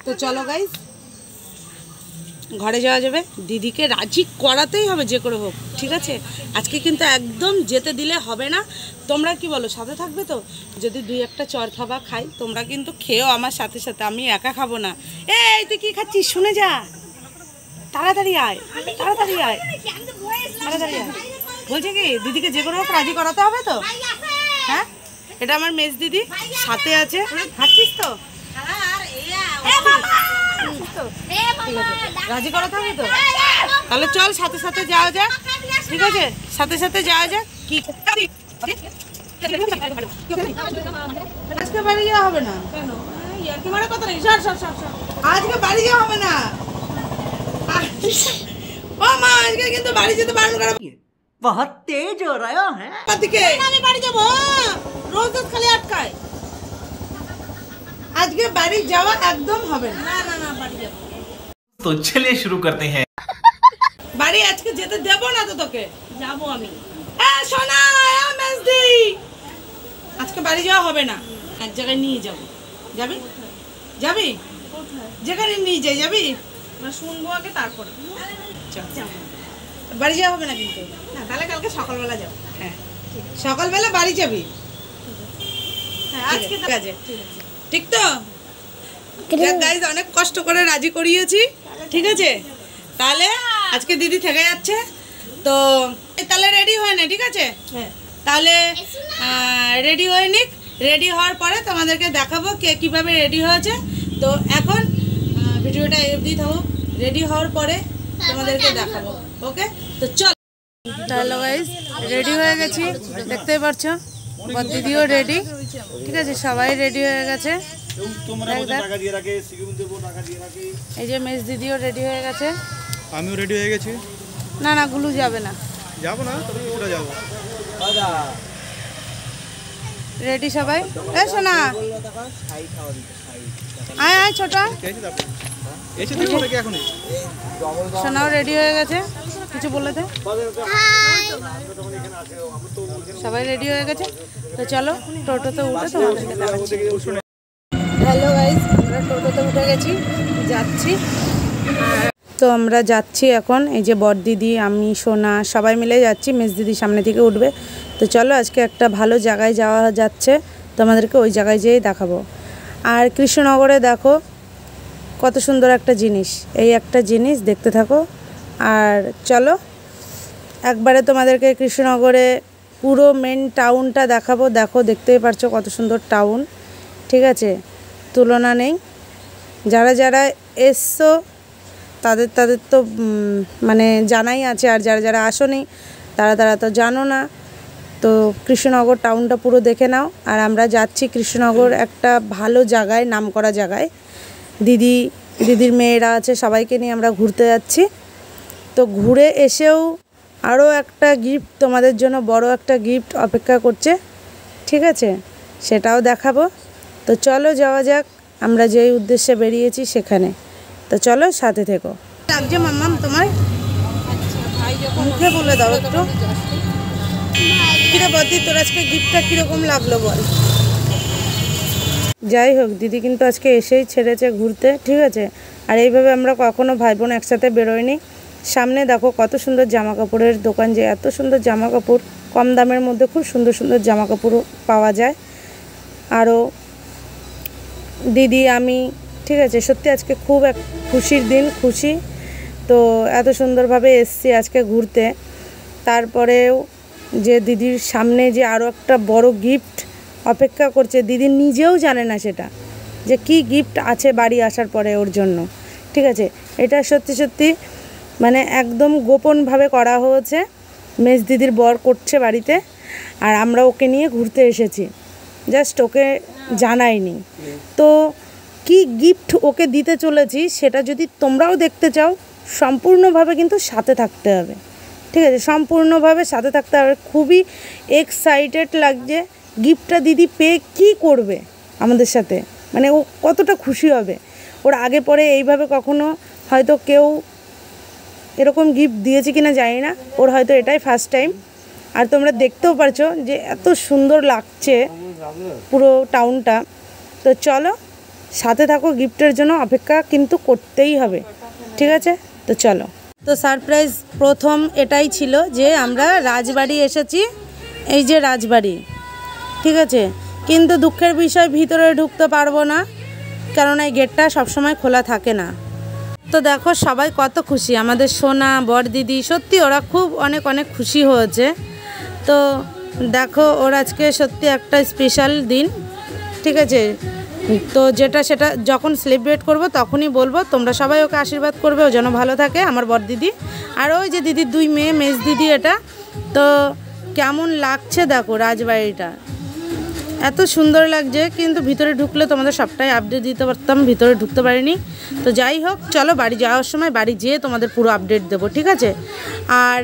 তো চলো গাইস ঘরে যাওয়া যাবে, দিদিকে রাজি করাতেই হবে যে করে হোক, ঠিক আছে? আজকে কিন্তু একদম যেতে দিলে হবে না। তোমরা কি বলো, সাথে থাকবে তো? যদি দুই একটা চর খাবা খাই, তোমরা কিন্তু খেয়েও আমার সাথে সাথে, আমি একা খাবো না। এই তুই কি খাচ্ছিস? শুনে যা, তাড়াতাড়ি আয়, তাড়াতাড়ি আয়, তাড়াতাড়ি আয়। বলছে কি দিদিকে যে করে হোক রাজি করাতে হবে তো? হ্যাঁ, এটা আমার মেজ দিদি সাথে আছে। খাচ্ছিস তো? রাজি করাতে হবে তো? তাহলে চল সাথে সাথে যাওয়া যাক, ঠিক আছে? সাথে সাথে যাওয়া যাক। কি আজকে বাড়ি যাওয়া হবে না কেন? তোমার কথা নেই, আজকে বাড়ি যাওয়া হবে না। ও মা, আজকে কিন্তু বাড়ি যেতে বারণ করা। बहुत तेज हो रहा है। আমি বাড়ি যাবো, রোজ রোজ খালি আটকায়। আজকে বাড়ি যাওয়া একদম হবে না। না না বাড়ি যাবো। तो चलिए शुरू करते हैं। বাড়ি আজকে যেতে দেব না তো তোকে। যাবো আমি। সোনা মেজদি, আজকে বাড়ি যাওয়া হবে না। এক জায়গায় নিয়ে যাবো। যাবি? যাবি? যেখানে নিয়ে যাই যাবি? না শুনবো আগে তারপরে। বাড়ি যাওয়া হবে না কিন্তু। না তাহলে কালকে সকালবেলা যাবো। হ্যাঁ সকালবেলা বাড়ি যাবি। হ্যাঁ আজকে ঠিক আছে, ঠিক তো? গাইজ অনেক কষ্ট করে রাজি করিয়েছি, ঠিক আছে? তাহলে আজকে দিদি থেকে যাচ্ছে তো, তাহলে রেডি হয়ে নে, ঠিক আছে? তাহলে রেডি হয়ে নিক। রেডি হওয়ার পরে তোমাদেরকে দেখাবো কে কীভাবে রেডি হয়েছে। তো এখন ভিডিওটা এফডি থাকুক, রেডি হওয়ার পরে তোমাদেরকে দেখাবো। ওকে, তো চল। হ্যালো গাইজ, রেডি হয়ে গেছি, দেখতেই পাচ্ছো। দিদিও রেডি, ঠিক আছে? সবাই রেডি হয়ে গেছে। এই যে মেজ দিদিও রেডি হয়ে গেছে, আমিও রেডি হয়ে গেছি। না না গুলু যাবে না, যাবো না, তবে ওটা যাবো। রেডি সবাই। এ শোনা, আয় আয় ছোটা। সোনাও রেডি হয়ে গেছে, কিছু বলে দে। সবাই রেডি হয়ে গেছে, তো চলো টোটোতে উঠে তোমাদেরকে দেখাচ্ছি। হ্যালো গাইজ, আমরা টোটোতে উঠে গেছি, যাচ্ছি। তো আমরা যাচ্ছি এখন, এই যে বড় দিদি, আমি, সোনা সবাই মিলে যাচ্ছি। মেজ দিদি সামনে থেকে উঠবে। তো চলো আজকে একটা ভালো জায়গায় যাওয়া যাচ্ছে, তোমাদেরকে ওই জায়গায় যেয়ে দেখাবো। আর কৃষ্ণনগরে দেখো কত সুন্দর একটা জিনিস, এই একটা জিনিস দেখতে থাকো। আর চলো একবারে তোমাদেরকে কৃষ্ণনগরে পুরো মেন টাউনটা দেখাবো। দেখো, দেখতেই পারছো কত সুন্দর টাউন, ঠিক আছে? তুলনা নেই। যারা যারা এসছো তাদের তো মানে জানাই আছে, আর যারা যারা আসোনি তারা তো জানো না। তো কৃষ্ণনগর টাউনটা পুরো দেখে নাও। আর আমরা যাচ্ছি কৃষ্ণনগর একটা ভালো জায়গায়, নামকরা জায়গায়। দিদির মেয়েরা আছে, সবাইকে নিয়ে আমরা ঘুরতে যাচ্ছি। তো ঘুরে এসেও আরও একটা গিফট তোমাদের জন্য, বড় একটা গিফট অপেক্ষা করছে, ঠিক আছে? সেটাও দেখাবো। তো চলো যাওয়া যাক, আমরা যেই উদ্দেশ্যে বেরিয়েছি সেখানে। তো চলো সাথে থেকো। লাগছে মাম্মাম তোমার? মুখে বলে দাও একটু। কিরে বদি, তোর আজকে গিফটটা কীরকম লাগলো বল? যাই হোক, দিদি কিন্তু আজকে এসেই ছেড়েছে ঘুরতে, ঠিক আছে? আর এইভাবে আমরা কখনো ভাই বোন একসাথে বেরোয়নি। সামনে দেখো কত সুন্দর জামা কাপড়ের দোকান, যে এত সুন্দর জামা কাপড়, কম দামের মধ্যে খুব সুন্দর সুন্দর জামা কাপড় পাওয়া যায়। আরও দিদি, আমি, ঠিক আছে? সত্যি আজকে খুব এক খুশির দিন, খুশি। তো এত সুন্দরভাবে এসছি আজকে ঘুরতে। তারপরেও যে দিদির সামনে যে আরও একটা বড় গিফট অপেক্ষা করছে, দিদি নিজেও জানে না সেটা, যে কি গিফট আছে বাড়ি আসার পরে ওর জন্য, ঠিক আছে? এটা সত্যি সত্যি মানে একদম গোপনভাবে করা হয়েছে। মেজ দিদির বর করছে বাড়িতে, আর আমরা ওকে নিয়ে ঘুরতে এসেছি, জাস্ট ওকে জানাইনি। তো কি গিফট ওকে দিতে চলেছি সেটা যদি তোমরাও দেখতে চাও, সম্পূর্ণভাবে কিন্তু সাথে থাকতে হবে, ঠিক আছে? সম্পূর্ণভাবে সাথে থাকতে হবে। খুবই এক্সাইটেড লাগছে গিফটটা দিদি পেয়ে কী করবে আমাদের সাথে, মানে ও কতটা খুশি হবে। ওর আগে পরে এইভাবে কখনো হয়তো কেউ এরকম গিফট দিয়েছে কিনা জানি না, ওর হয়তো এটাই ফার্স্ট টাইম। আর তোমরা দেখতেও পারছো যে এত সুন্দর লাগছে পুরো টাউনটা। তো চলো সাথে থাকো, গিফটের জন্য অপেক্ষা কিন্তু করতেই হবে, ঠিক আছে? তো চলো। তো সারপ্রাইজ প্রথম এটাই ছিল যে আমরা রাজবাড়ি এসেছি, এই যে রাজবাড়ি, ঠিক আছে? কিন্তু দুঃখের বিষয় ভিতরে ঢুকতে পারবো না, কারণ এই গেটটা সবসময় খোলা থাকে না। তো দেখো সবাই কত খুশি, আমাদের সোনা বর দিদি, সত্যি ওরা খুব অনেক অনেক খুশি হয়েছে। তো দেখো ওর আজকে সত্যি একটা স্পেশাল দিন, ঠিক আছে? তো সেটা যখন সেলিব্রেট করব তখনই বলবো, তোমরা সবাই ওকে আশীর্বাদ করবে ও যেন ভালো থাকে, আমার বর দিদি। আর ওই যে দিদির 2 মেয়ে, মেজ দিদি এটা। তো কেমন লাগছে দেখো রাজবাড়িটা, এত সুন্দর লাগছে, কিন্তু ভিতরে ঢুকলে তোমাদের সবটাই আপডেট দিতে পারতাম, ভিতরে ঢুকতে পারিনি। তো যাই হোক, চলো বাড়ি যাওয়ার সময় বাড়ি যেয়ে তোমাদের পুরো আপডেট দেবো, ঠিক আছে? আর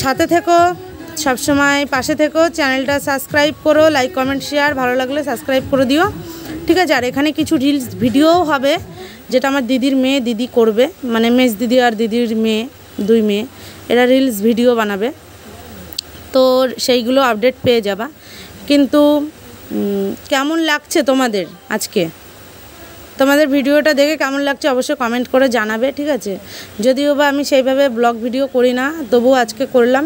সাথে থেকো, সবসময় পাশে থেকো, চ্যানেলটা সাবস্ক্রাইব করো, লাইক কমেন্ট শেয়ার, ভালো লাগলে সাবস্ক্রাইব করে দিও, ঠিক আছে? আর এখানে কিছু রিলস ভিডিওও হবে, যেটা আমার দিদির মেয়ে দিদি করবে, মানে মেজ দিদি আর দিদির মেয়ে, 2 মেয়ে, এরা রিলস ভিডিও বানাবে। তো সেইগুলো আপডেট পেয়ে যাবা। কিন্তু কেমন লাগছে তোমাদের আজকে, তোমাদের ভিডিওটা দেখে কেমন লাগছে অবশ্যই কমেন্ট করে জানাবে, ঠিক আছে? যদিও বা আমি সেইভাবে ব্লগ ভিডিও করি না, তবুও আজকে করলাম।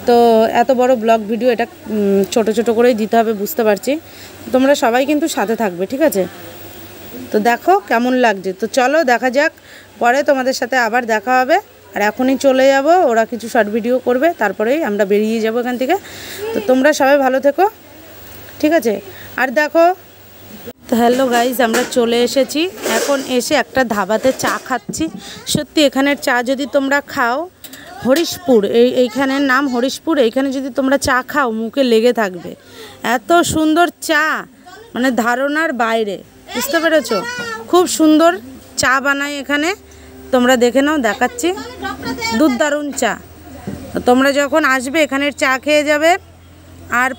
তো এত বড় ব্লগ ভিডিও, এটা ছোট ছোট করেই দিতে হবে, বুঝতে পারছি। তোমরা সবাই কিন্তু সাথে থাকবে, ঠিক আছে? তো দেখো কেমন লাগছে। তো চলো দেখা যাক, পরে তোমাদের সাথে আবার দেখা হবে। আর এখনই চলে যাব, ওরা কিছু শর্ট ভিডিও করবে, তারপরেই আমরা বেরিয়ে যাব এখান থেকে। তো তোমরা সবাই ভালো থেকো, ঠিক আছে? আর দেখো, তো হ্যালো গাইজ, আমরা চলে এসেছি, এখন এসে একটা ধাবাতে চা খাচ্ছি। সত্যি এখানের চা যদি তোমরা খাও, হরিশপুর, এইখানের নাম হরিশপুর, এইখানে যদি তোমরা চা খাও মুখে লেগে থাকবে, এত সুন্দর চা, মানে ধারণার বাইরে, বুঝতে পেরেছো? খুব সুন্দর চা বানায় এখানে, তোমরা দেখে নাও, দেখাচ্ছি, দুর্দারুণ চা। তোমরা যখন আসবে এখানের চা খেয়ে যাবে, আর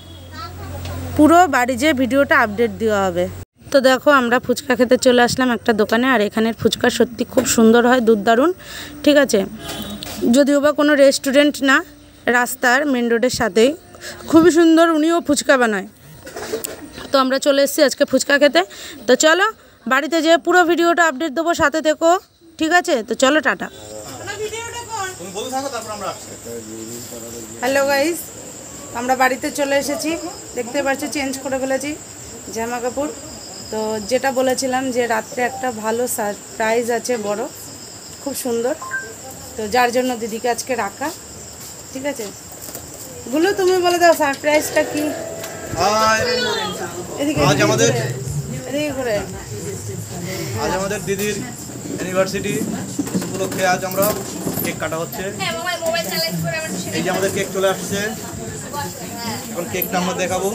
পুরো বাড়ি যেয়ে ভিডিওটা আপডেট দেওয়া হবে। তো দেখো আমরা ফুচকা খেতে চলে আসলাম একটা দোকানে, আর এখানের ফুচকা সত্যি খুব সুন্দর হয়, দুর্দারুণ, ঠিক আছে? যদিও বা কোনো রেস্টুরেন্ট না, রাস্তার মেন রোডের সাথেই, খুবই সুন্দর উনিও ফুচকা বানায়। তো আমরা চলে এসেছি আজকে ফুচকা খেতে। তো চলো বাড়িতে যেয়ে পুরো ভিডিওটা আপডেট দেবো, সাথে থেকো, ঠিক আছে? তো চলো টাটা। হ্যালো গাইস, আমরা বাড়িতে চলে এসেছি, দেখতে পাচ্ছি চেঞ্জ করে ফেলেছি জামা কাপড়। তো যেটা বলেছিলাম যে রাত্রে একটা ভালো সারপ্রাইজ আছে, বড়, খুব সুন্দর, তো যার জন্য দিদিকে আজকে রাখা, ঠিক আছে? গুলো তুমি বলে দাও সারপ্রাইজটা কি। আজ আমাদের দিদির ইউনিভার্সিটি উপলক্ষে আজ আমরা কেক কাটা হচ্ছে। এই যে আমাদের কেক চলে আসছে, এখন কেকটা আমরা দেখাবো।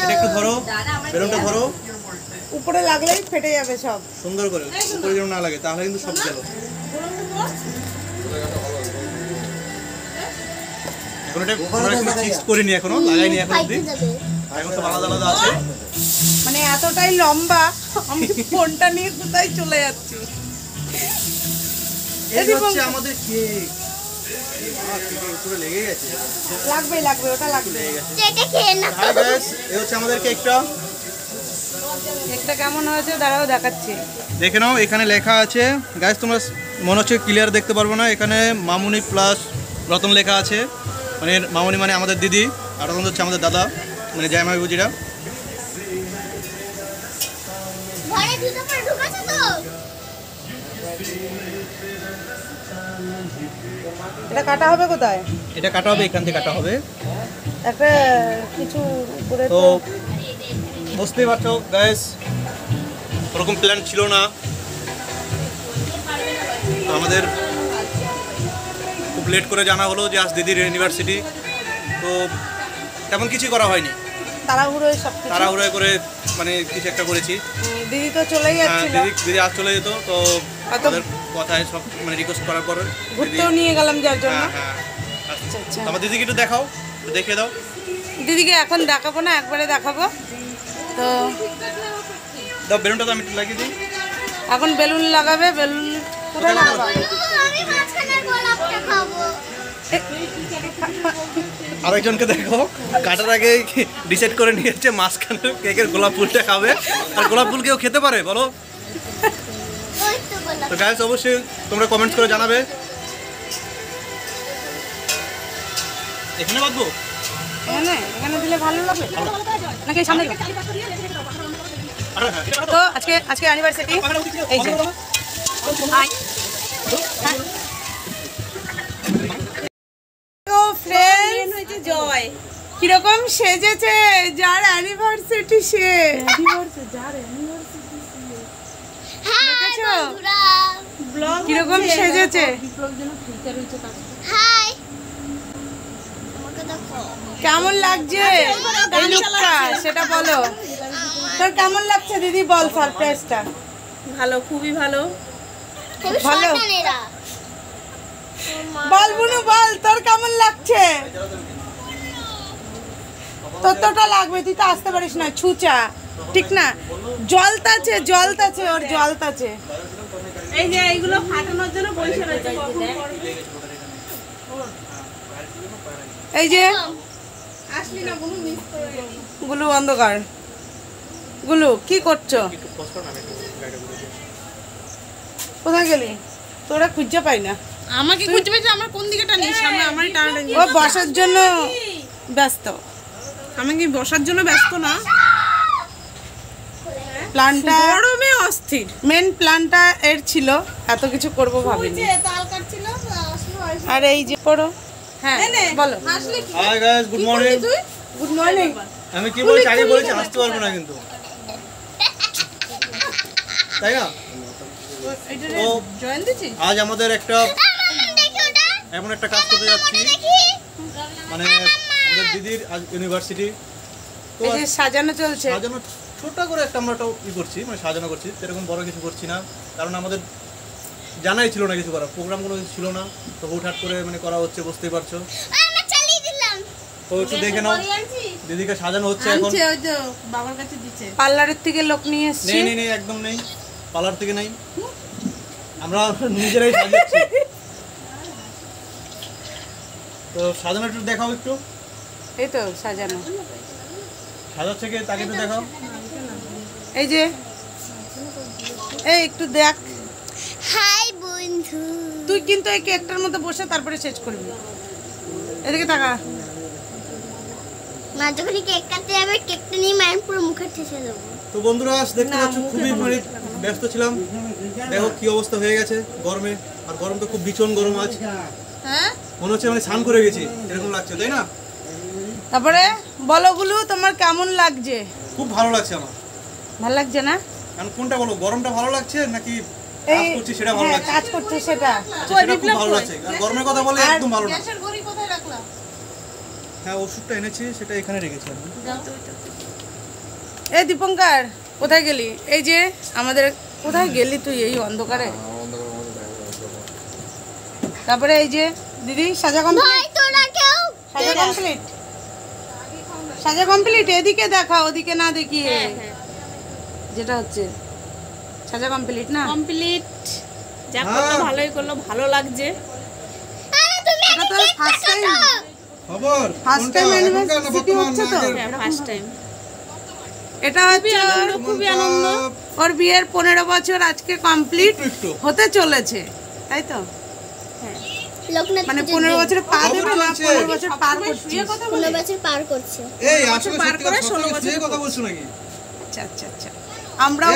এটা একটু ধরো, বেলুনটা ধরো, উপরে লাগলেই ফেটে যাবে সব, সুন্দর করে, উপরে যেন না লাগে, তাহলে কিন্তু সব গেল। এখন এটা আমরা ফিক্স করিনি, এখনো লাগাইনি, এখন অবধি, এখন সব আলাদা আলাদা আছে। মানে এতটাই লম্বা, আমি ফোনটা নিয়ে কোথায় চলে যাচ্ছি। এই হচ্ছে আমাদের কেক, পুরো লেগে গেছে, লাগবে ওটা লাগবে। হাই গাইস, এই হচ্ছে আমাদের কেকটা। কেকটা কেমন হয়েছে দাঁড়াও দেখাচ্ছি, দেখে নাও। এখানে লেখা আছে গাইস, তোমরা মনে হচ্ছে ক্লিয়ার দেখতে পারবো না, এখানে মামুনি প্লাস রতন লেখা আছে। মানে মামুনি মানে আমাদের দিদি, আর রতন হচ্ছে আমাদের দাদা, মানে জামাই বুজিরা। এটা কাটা হবে কোথায়? এটা কাটা হবে, এখান থেকে কাটা হবে একটা কিছু উপরে। তো বুঝতেই পারছো গাইস, ওরকম প্ল্যান ছিল না আমাদের, খুব লেট করে জানা হলো যে আজ দিদির ইউনিভার্সিটি। তো তেমন কিছুই করা হয়নি, তাড়াহুড়োয় করে মানে কিছু একটা করেছি। দিদি তো চলেই যাচ্ছিল, দিদি আজ চলে যেত, তো আমাদের কথায় সব মানে রিকোয়েস্ট করার পর ঘুরতেও নিয়ে গেলাম যার জন্য। হ্যাঁ, আচ্ছা, আমার দিদিকে একটু দেখাও, দেখিয়ে দাও। দিদিকে এখন দেখাবো না, একবারে দেখাবো। তো দাও বেলুনটা, তো আমি একটু লাগিয়ে দিই। এখন বেলুন লাগাবে, বেলুন কোথায় লাগাবো? আরেকজনকে দেখো কাটার আগে ডিসাইড করে নিয়েছে মাঝখানে কেকের গোলাপ ফুলটা খাবে। আর গোলাপ ফুল কেউ খেতে পারে বলো? তো গাইস অবশ্যই তোমরা কমেন্টস করে জানাবে। এখানে বাঁধবো? এখানে দিলে ভালো লাগবে নাকি সামনে? তো আজকে অ্যানিভার্সারি, এই যে জয় কিরকম সেজেছে, যার অ্যানিভার্সারি সে কিরকম সেজেছে, কেমন লাগছে এই লুকটা সেটা বলো। তোর কেমন লাগছে দিদি বল সারপ্রাইজটা? ভালো, খুবই ভালো। ভালো বল বুনু বল, তোর কেমন লাগছে? তোরটা লাগবে, তুই তো আসতে পারিস না, ছুচা ঠিক না, জলতাছে ওর জলতাছে। এই যে এইগুলো ফাটানোর জন্য বসে রয়েছে। এই যে আসলি না বুনু, মিস করে গেলি। গুলু অন্ধকার, গুলু কি করছো? কোথায় গেলি? তোরা খুঁজে পাই না। আমাকে খুঁজে পেয়েছে, আমার কোন দিকে টানিস? সামনে আমারই টানাটানি। ও বসার জন্য ব্যস্ত। আমি কি বসার জন্য ব্যস্ত না? প্ল্যানটা গরমে অস্থির। মেন প্ল্যানটা এর ছিল, এত কিছু করব ভাবিনি। তাল কাটছিল, আর এই যে পড়ো, হ্যাঁ বলো। Hi guys, good morning. Good morning. আমি কি বলছি আগে বলেছি, হাসতে পারবো না কিন্তু, তাই না? তো জয়েন দিছি। আজ আমাদের এমন একটা কাজ করতে যাচ্ছি, মানে আমাদের দিদির আজ ইউনিভার্সিটি। তো এই যে সাজানো চলছে, সাজানো ছোট করে একটা আমরা করছি, মানে সাজানো করছি, সেরকম বড় কিছু করছি না, কারণ আমাদের জানাই ছিল না কিছু করার, প্রোগ্রাম কোনো কিছু ছিল না, তো হুটহাট করে মানে করা হচ্ছে, বুঝতেই পারছো। তো একটু দেখে নাও, দিদিকে সাজানো হচ্ছে এখন। ওই তো বাবার কাছে দিচ্ছে। পার্লারের থেকে লোক নিয়ে এসেছি। নেই একদম নেই, পার্লার থেকে নেই, আমরা নিজেরাই সাজাচ্ছি। তো সাজানো একটু দেখাও, একটু এই তো সাজানো সাজাচ্ছে কে তাকে একটু দেখাও। এই যে এই একটু দেখ। হাই বন্ধু, তুই কিন্তু এই কেকটার মধ্যে বসে তারপরে শেষ করবি। এদিকে তাকা। মা যখন কেক কাটতে যাবে, কেকটা নিয়ে মায়ের পুরো মুখে ঠেসে দেবো। তো বন্ধুরা দেখতে পাচ্ছ খুবই মানে ব্যস্ত ছিলাম, দেখো কি অবস্থা হয়ে গেছে গরমে। আর গরম তো খুব ভীষণ গরম আজ, হ্যাঁ মনে হচ্ছে মানে স্নান করে গেছি এরকম লাগছে, তাই না? তারপরে বলো গুলু, তোমার কেমন লাগছে? খুব ভালো লাগছে আমার। ভালো লাগছে না? কারণ কোনটা বলো, গরমটা ভালো লাগছে নাকি এই কাজ করছি সেটা ভালো হ্যাঁ, লাগছে? কাজ করছে সেটা। আচ্ছা, সেটা খুব ভালো লাগছে। আর গরমের কথা বলে একদম ভালো না। গ্যাসের ঘড়ি কোথায় রাখলাম? হ্যাঁ, ওষুধটা এনেছি, সেটা এখানে রেখেছি আমি। এই দীপঙ্কর কোথায় গেলি? এই যে আমাদের, কোথায় গেলি তুই এই অন্ধকারে? তারপরে এই যে দিদি সাজা কমপ্লিট, সাজা কমপ্লিট, সাজা কমপ্লিট। এদিকে দেখা, ওদিকে না দেখিয়ে। যেটা হচ্ছে সাজা কমপ্লিট না? কমপ্লিট। যা করলো ভালোই করলো, ভালো লাগছে। এটা তো ফার্স্ট টাইম, খবর ফার্স্ট টাইম অ্যানিভার্সারি হচ্ছে তো। হ্যাঁ, ফার্স্ট টাইম। এটা হচ্ছে খুবই আনন্দ। ওর বিয়ের 15 বছর আজকে কমপ্লিট হতে চলেছে, তাই তো? মানে 15 বছরে পা দেবে না, 15 বছর পার করছে। 15 বছর পার করছে। এই আসলে সত্যি কথা, 16 বছর কথা বলছো নাকি? আচ্ছা আচ্ছা আচ্ছা, আমরা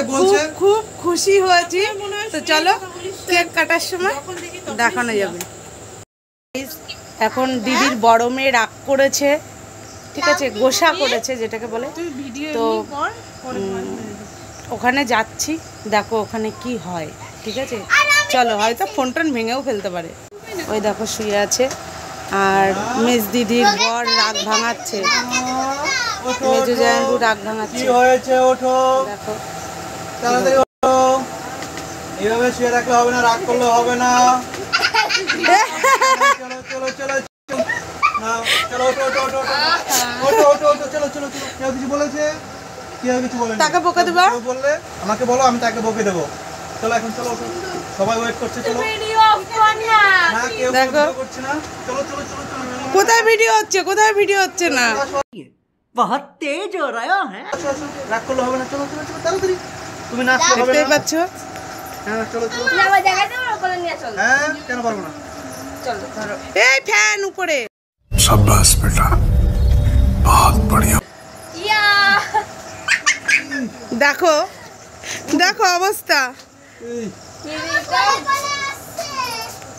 খুব খুশি হয়েছি। তো চলো কেক কাটার সময় দেখানো যাবে। এখন দিদির বড় মেয়ে রাগ করেছে, ঠিক আছে, গোসা করেছে যেটাকে বলে। তো ওখানে যাচ্ছি, দেখো ওখানে কি হয়, ঠিক আছে? চলো, হয়তো ফোন টোন ভেঙেও ফেলতে পারে। ওই দেখো শুয়ে আছে, আর মেজ দিদির বর রাগ ভাঙাচ্ছে, মেজো জায়ানবু রাগ ভাঙাচ্ছে। কি হয়েছে? ওঠো, দেখো তাড়াতাড়ি ওঠো। এইভাবে শুয়ে রাখলে হবে না, রাগ করলে হবে না। চলো চলো চলো না, চলো ওঠো ওঠো ওঠো ওঠো ওঠো ওঠো, চলো চলো চলো। কেউ কিছু বলেছে? কেউ কিছু বলেনি। তাকে বকে দেবা? কেউ বললে আমাকে বলো, আমি তাকে বকে দেবো। চলো এখন, চলো ওঠো, সবাই ওয়েট করছে, চলো। কেউ দেখো ভিডিও করছে না। চলো চলো চলো চলো। কোথায় ভিডিও হচ্ছে, কোথায় ভিডিও হচ্ছে না। बहुत तेज हो रहा है। আসো আসো, রাগ করলে হবে না। চলো চলো চলো তাড়াতাড়ি। তুমি না আসলে হবে দেখতেই না। পাচ্ছ। হ্যাঁ চলো চলো। আমার জায়গাটা বলে নিয়ে চল। হ্যাঁ কেন পারবো না? এই ফ্যান উপরে। शाबाश बेटा बहुत बढ़िया। ইয়া দেখো দেখো অবস্থা।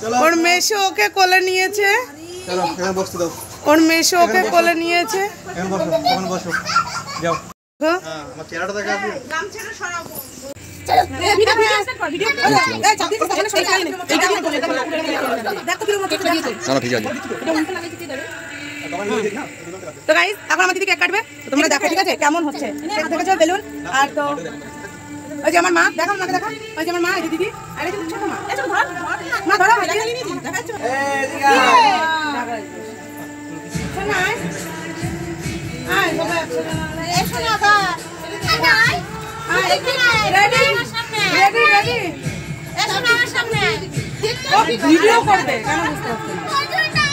চলো ওর মেশো ওকে কোলে নিয়েছে, চলো এখানে বসতে দাও। ওর মেশো ওকে কোলে নিয়েছে। এখানে বসো, ওখানে বসো। যাও। দেখো। হ্যাঁ আমার চেহারাটা দেখে আসো। তো গাইস এখন আমার দিদি কেক কাটবে, তো তোমরা দেখো ঠিক আছে কেমন হচ্ছে। কেক দেখেছো বেলুন, আর তো ওই যে আমার মা, দেখো আমাকে দেখো, ওই যে আমার মা, এই যে দিদি, আর এই যে ছোট মা, এই ছোট ধর মা ধরো, দেখাচ্ছো শোনা আয় বাবা এসো না বা নাই রেডি রেডি রেডি। এসো না আমার সামনে ও ভিডিও করবে কেন বুঝতে পারছো না।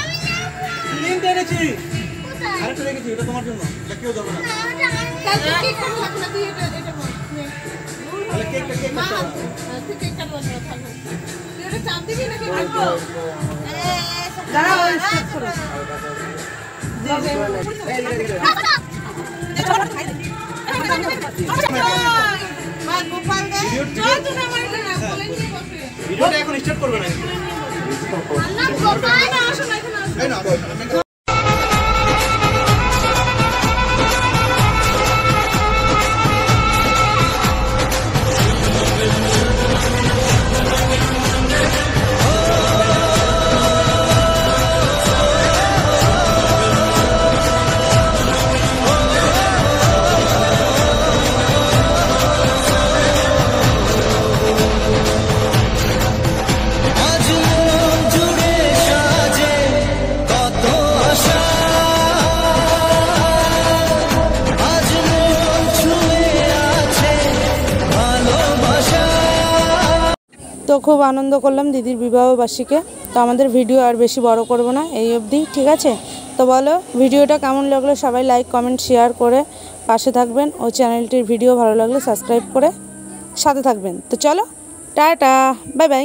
লিংক এনেছি। আরেকটা রেখেছি, এটা তোমার জন্য। এটা কেউ দেবে না। তাহলে কেকটা কেক কাটতে হবে। দাঁড়াও স্টার্ট করো। ভিডিওটা এখন স্টার্ট করবে না। এই না তো খুব আনন্দ করলাম দিদির বিবাহবার্ষিকে। তো আমাদের ভিডিও আর বেশি বড় করব না, এই অবধি ঠিক আছে। তো বলো ভিডিওটা কেমন লাগলো, সবাই লাইক কমেন্ট শেয়ার করে পাশে থাকবেন, ও চ্যানেলটির ভিডিও ভালো লাগলে সাবস্ক্রাইব করে সাথে থাকবেন। তো চলো টাটা বাই বাই।